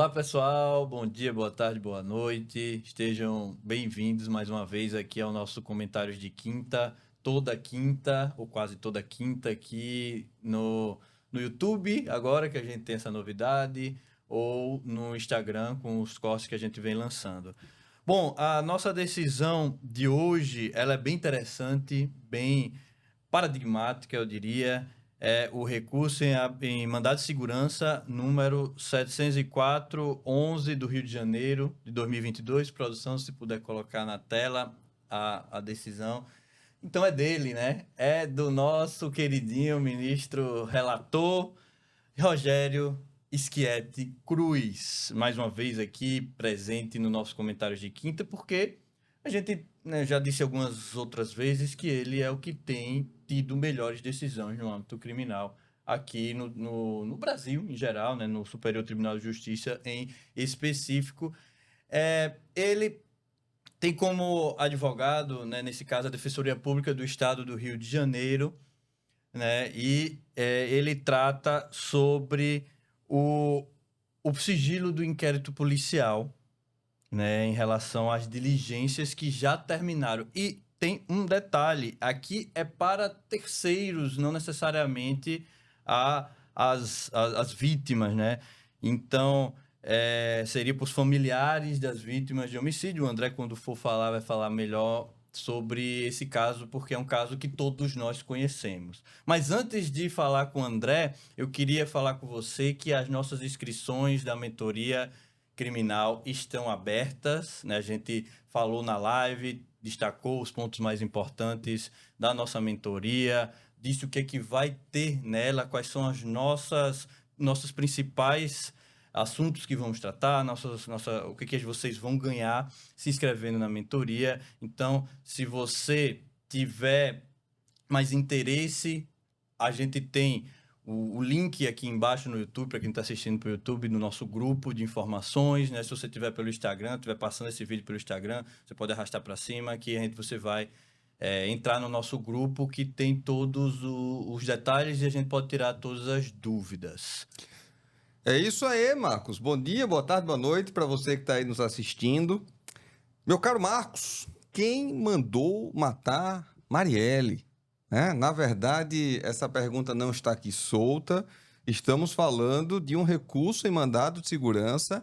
Olá, pessoal. Bom dia, boa tarde, boa noite. Estejam bem-vindos mais uma vez aqui ao nosso Comentários de Quinta, toda quinta, ou quase toda quinta, aqui no YouTube, agora que a gente tem essa novidade, ou no Instagram com os cortes que a gente vem lançando. Bom, a nossa decisão de hoje, ela é bem interessante, bem paradigmática, eu diria. É o recurso em mandado de segurança número 704/11 do Rio de Janeiro de 2022. Produção, se puder colocar na tela a decisão. Então é dele, né? É do nosso queridinho ministro relator Rogério Schietti Cruz, mais uma vez aqui presente no nosso Comentários de Quinta, porque a gente, né, já disse algumas outras vezes que ele é o que tem tido melhores decisões no âmbito criminal aqui no Brasil, em geral, né, no Superior Tribunal de Justiça em específico. Ele tem como advogado, né, nesse caso, a Defensoria Pública do Estado do Rio de Janeiro, né, e ele trata sobre o, o sigilo do inquérito policial, né, em relação às diligências que já terminaram. E tem um detalhe, aqui é para terceiros, não necessariamente as vítimas, né? Então, seria para os familiares das vítimas de homicídio. O André, quando for falar, vai falar melhor sobre esse caso, porque é um caso que todos nós conhecemos. Mas antes de falar com o André, eu queria falar com você que as nossas inscrições da mentoria criminal estão abertas, né? A gente falou na live, destacou os pontos mais importantes da nossa mentoria, disse o que é que vai ter nela, quais são as nossos principais assuntos que vamos tratar, o que vocês vão ganhar se inscrevendo na mentoria. Então, se você tiver mais interesse, a gente tem o link aqui embaixo no YouTube, para quem está assistindo pelo YouTube, no nosso grupo de informações, né? Se você estiver pelo Instagram, estiver passando esse vídeo pelo Instagram, você pode arrastar para cima, que você vai entrar no nosso grupo, que tem todos os detalhes e a gente pode tirar todas as dúvidas. É isso aí, Marcos. Bom dia, boa tarde, boa noite para você que está aí nos assistindo. Meu caro Marcos, quem mandou matar Marielle? Na verdade, essa pergunta não está aqui solta. Estamos falando de um recurso em mandado de segurança,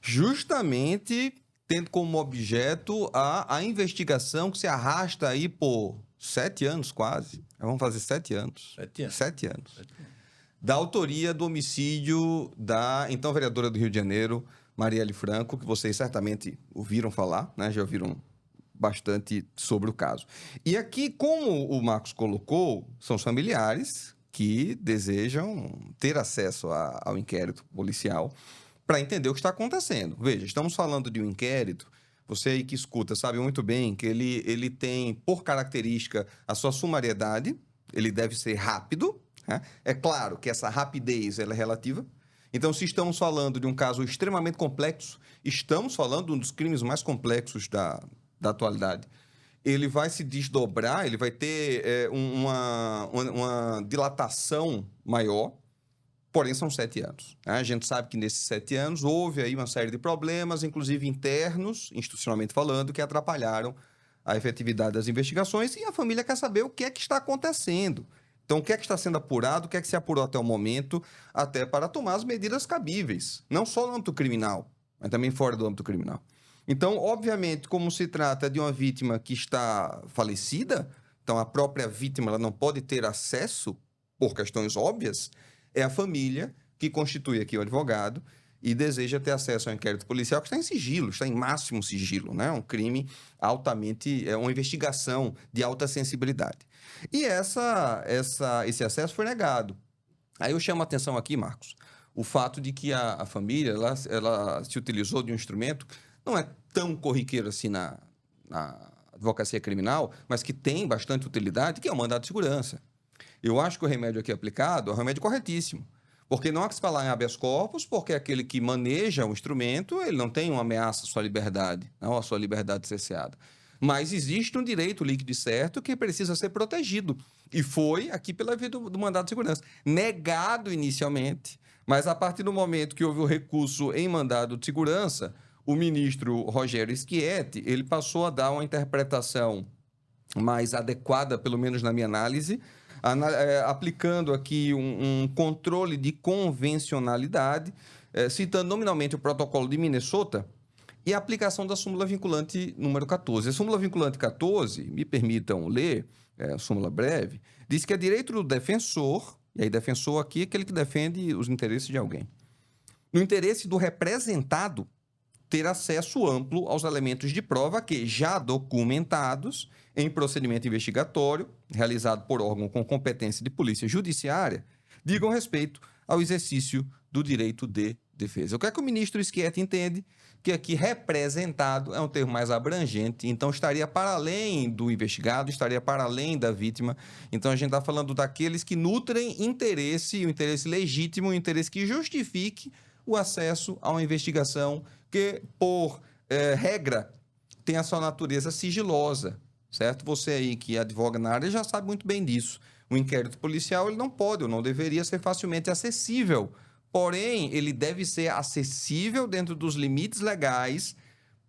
justamente tendo como objeto a investigação que se arrasta aí por 7 anos quase. Vamos fazer 7 anos. 7 anos. 7 anos. 7 anos. Da autoria do homicídio da então vereadora do Rio de Janeiro, Marielle Franco, que vocês certamente ouviram falar, né? Já ouviram bastante sobre o caso. E aqui, como o Marcos colocou, são os familiares que desejam ter acesso ao inquérito policial para entender o que está acontecendo. Veja, estamos falando de um inquérito, você aí que escuta sabe muito bem que ele tem, por característica, a sua sumariedade, ele deve ser rápido. É claro que essa rapidez ela é relativa. Então, se estamos falando de um caso extremamente complexo, estamos falando de um dos crimes mais complexos da atualidade. Ele vai se desdobrar, ele vai ter uma dilatação maior, porém são 7 anos. A gente sabe que nesses 7 anos houve aí uma série de problemas, inclusive internos, institucionalmente falando, que atrapalharam a efetividade das investigações, e a família quer saber o que é que está acontecendo. Então, o que é que está sendo apurado, o que é que se apurou até o momento, até para tomar as medidas cabíveis, não só no âmbito criminal, mas também fora do âmbito criminal. Então, obviamente, como se trata de uma vítima que está falecida, então a própria vítima ela não pode ter acesso, por questões óbvias, é a família que constitui aqui o advogado e deseja ter acesso ao inquérito policial, que está em sigilo, está em máximo sigilo, né? Um crime altamente, uma investigação de alta sensibilidade. E esse acesso foi negado. Aí eu chamo a atenção aqui, Marcos, o fato de que a família ela se utilizou de um instrumento não é tão corriqueiro assim na advocacia criminal, mas que tem bastante utilidade, que é o mandado de segurança. Eu acho que o remédio aqui aplicado é um remédio corretíssimo, porque não há que se falar em habeas corpus, porque aquele que maneja o instrumento, ele não tem uma ameaça à sua liberdade, não à sua liberdade cerceada. Mas existe um direito líquido e certo que precisa ser protegido. E foi aqui pela via do mandado de segurança. Negado inicialmente, mas a partir do momento que houve o recurso em mandado de segurança, o ministro Rogério Schietti, ele passou a dar uma interpretação mais adequada, pelo menos na minha análise, aplicando aqui um controle de convencionalidade, citando nominalmente o protocolo de Minnesota e a aplicação da súmula vinculante número 14. A súmula vinculante 14, me permitam ler, súmula breve, diz que é direito do defensor, e aí defensor aqui é aquele que defende os interesses de alguém, no interesse do representado, ter acesso amplo aos elementos de prova que, já documentados em procedimento investigatório, realizado por órgão com competência de polícia judiciária, digam respeito ao exercício do direito de defesa. O que é que o ministro Schietti entende? Que aqui representado é um termo mais abrangente, então estaria para além do investigado, estaria para além da vítima. Então a gente está falando daqueles que nutrem interesse, o interesse legítimo, o interesse que justifique o acesso a uma investigação que, por regra, tem a sua natureza sigilosa, certo? Você aí que advoga na área já sabe muito bem disso. O inquérito policial ele não pode ou não deveria ser facilmente acessível, porém, ele deve ser acessível dentro dos limites legais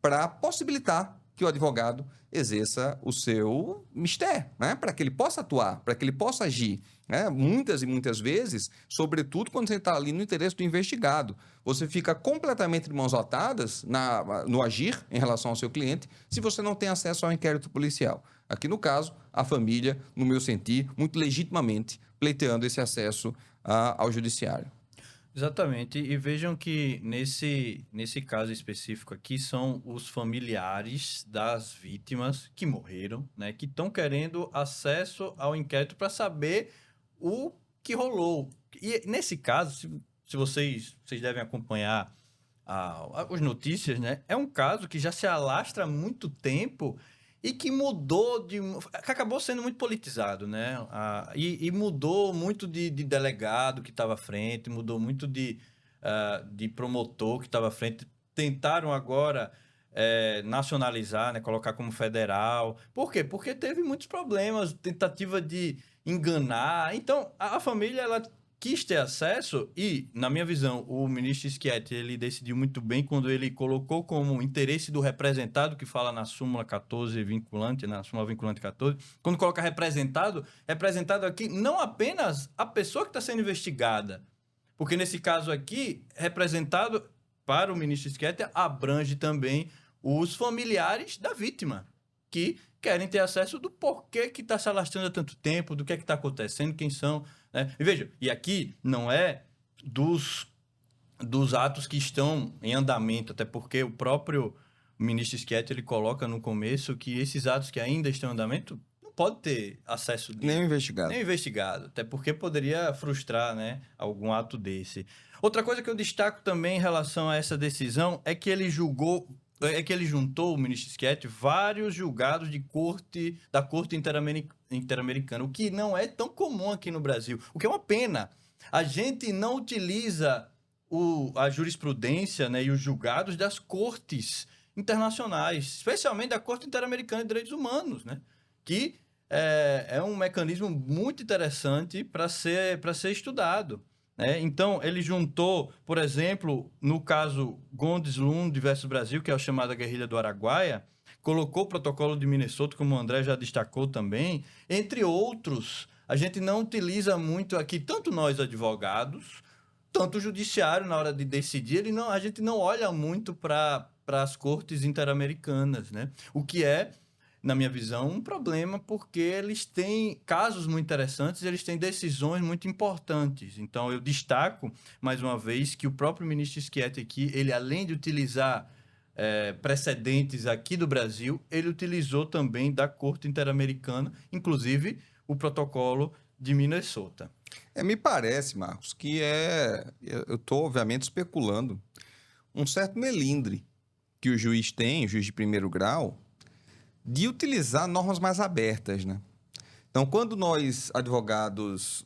para possibilitar que o advogado exerça o seu mistério, né? Para que ele possa atuar, para que ele possa agir. Muitas e muitas vezes, sobretudo quando você está ali no interesse do investigado, você fica completamente de mãos atadas no agir em relação ao seu cliente se você não tem acesso ao inquérito policial. Aqui no caso, a família, no meu sentir, muito legitimamente pleiteando esse acesso ao judiciário. Exatamente. E vejam que nesse caso específico aqui são os familiares das vítimas que morreram, né, que estão querendo acesso ao inquérito para saber o que rolou. E nesse caso, se vocês devem acompanhar as notícias, né, é um caso que já se alastra há muito tempo e que que acabou sendo muito politizado, né? E mudou muito de delegado que estava à frente, mudou muito de promotor que estava à frente. Tentaram agora nacionalizar, né? Colocar como federal. Por quê? Porque teve muitos problemas, tentativa de enganar. Então, a família, ela quis ter acesso e, na minha visão, o ministro Schietti, ele decidiu muito bem quando ele colocou como interesse do representado, que fala na súmula 14 vinculante, na súmula vinculante 14, quando coloca representado aqui não apenas a pessoa que está sendo investigada, porque nesse caso aqui, representado para o ministro Schietti abrange também os familiares da vítima, que querem ter acesso do porquê que está se alastrando há tanto tempo, do que é que está acontecendo, quem são, né? E veja, e aqui não é dos atos que estão em andamento, até porque o próprio ministro Schietti, ele coloca no começo que esses atos que ainda estão em andamento não pode ter acesso nem investigado. Nem investigado, até porque poderia frustrar, né, algum ato desse. Outra coisa que eu destaco também em relação a essa decisão é que ele juntou, o ministro Schietti, vários julgados da Corte Interamericana, o que não é tão comum aqui no Brasil, o que é uma pena. A gente não utiliza a jurisprudência, né, e os julgados das cortes internacionais, especialmente da Corte Interamericana de Direitos Humanos, né, que é um mecanismo muito interessante para ser estudado. Então, ele juntou, por exemplo, no caso Gomes Lund versus Brasil, que é a chamada guerrilha do Araguaia, colocou o protocolo de Minnesota, como o André já destacou também, entre outros. A gente não utiliza muito aqui, tanto nós advogados, tanto o judiciário na hora de decidir, a gente não olha muito para as cortes interamericanas, né? O que é, na minha visão, um problema, porque eles têm casos muito interessantes, eles têm decisões muito importantes. Então, eu destaco, mais uma vez, que o próprio ministro Schietti aqui, ele, além de utilizar precedentes aqui do Brasil, ele utilizou também da Corte Interamericana, inclusive o protocolo de Minnesota. Me parece, Marcos, que eu estou, obviamente, especulando, um certo melindre que o juiz de primeiro grau, de utilizar normas mais abertas, né? Então, quando nós, advogados,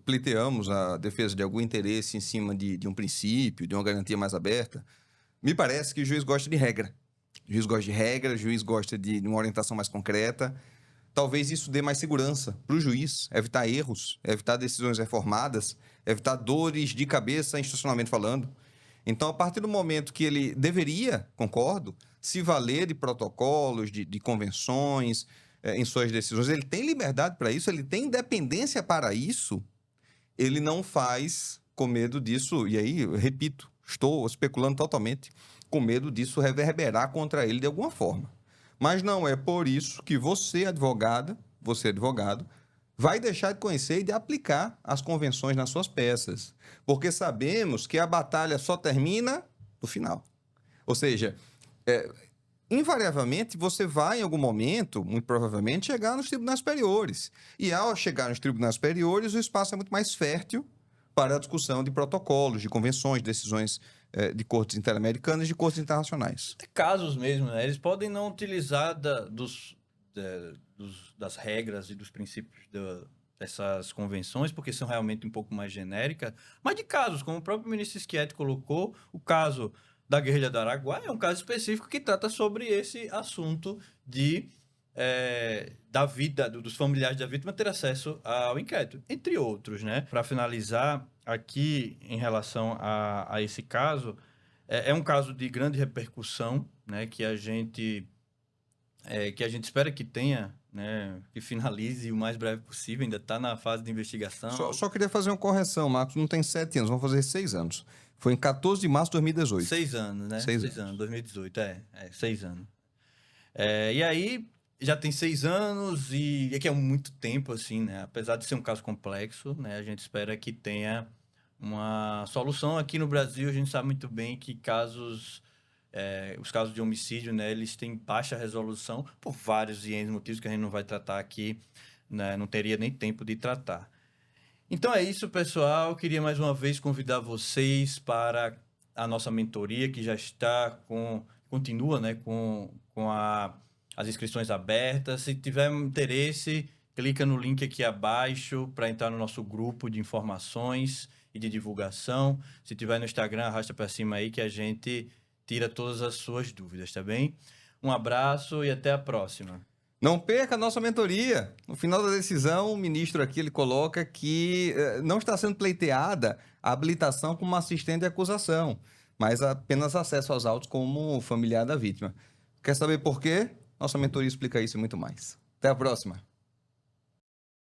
pleiteamos a defesa de algum interesse em cima de um princípio, de uma garantia mais aberta, me parece que o juiz gosta de regra. O juiz gosta de regra, o juiz gosta de uma orientação mais concreta. talvez isso dê mais segurança para o juiz, evitar erros, evitar decisões reformadas, evitar dores de cabeça institucionalmente falando. Então, a partir do momento que ele deveria, concordo, se valer de protocolos, de convenções, em suas decisões, ele tem liberdade para isso, ele tem independência para isso, ele não faz com medo disso, e aí, eu repito, estou especulando totalmente, com medo disso reverberar contra ele de alguma forma. Mas não é por isso que você, advogado, vai deixar de conhecer e de aplicar as convenções nas suas peças. Porque sabemos que a batalha só termina no final. Ou seja, invariavelmente você vai, em algum momento, muito provavelmente, chegar nos tribunais superiores. E ao chegar nos tribunais superiores, o espaço é muito mais fértil para a discussão de protocolos, de convenções, decisões de cortes interamericanas e de cortes internacionais. Casos mesmo, né? Eles podem não utilizar das regras e dos princípios dessas convenções, porque são realmente um pouco mais genéricas, mas de casos, como o próprio ministro Schietti colocou, o caso da guerrilha do Araguaia é um caso específico que trata sobre esse assunto da vida dos familiares da vítima ter acesso ao inquérito, entre outros, né? Para finalizar, aqui em relação a esse caso, é um caso de grande repercussão, né? Que a gente espera que tenha, né? Que finalize o mais breve possível, ainda está na fase de investigação. Só queria fazer uma correção, Marcos, não tem 7 anos, vão fazer 6 anos. Foi em 14 de março de 2018. 6 anos, né? 6 anos, 2018, 6 anos. E aí, já tem 6 anos e que é muito tempo, assim, né? Apesar de ser um caso complexo, né? A gente espera que tenha uma solução. Aqui no Brasil, a gente sabe muito bem que os casos de homicídio, né? Eles têm baixa resolução por vários e N motivos que a gente não vai tratar aqui, né? Não teria nem tempo de tratar. Então é isso, pessoal. Queria mais uma vez convidar vocês para a nossa mentoria, que já continua, né? Com as inscrições abertas. Se tiver interesse, clica no link aqui abaixo para entrar no nosso grupo de informações e de divulgação. Se tiver no Instagram, arrasta para cima aí que a gente tira todas as suas dúvidas, tá bem? Um abraço e até a próxima. Não perca a nossa mentoria. No final da decisão, o ministro aqui ele coloca que não está sendo pleiteada a habilitação como assistente de acusação, mas apenas acesso aos autos como familiar da vítima. Quer saber por quê? Nossa mentoria explica isso e muito mais. Até a próxima.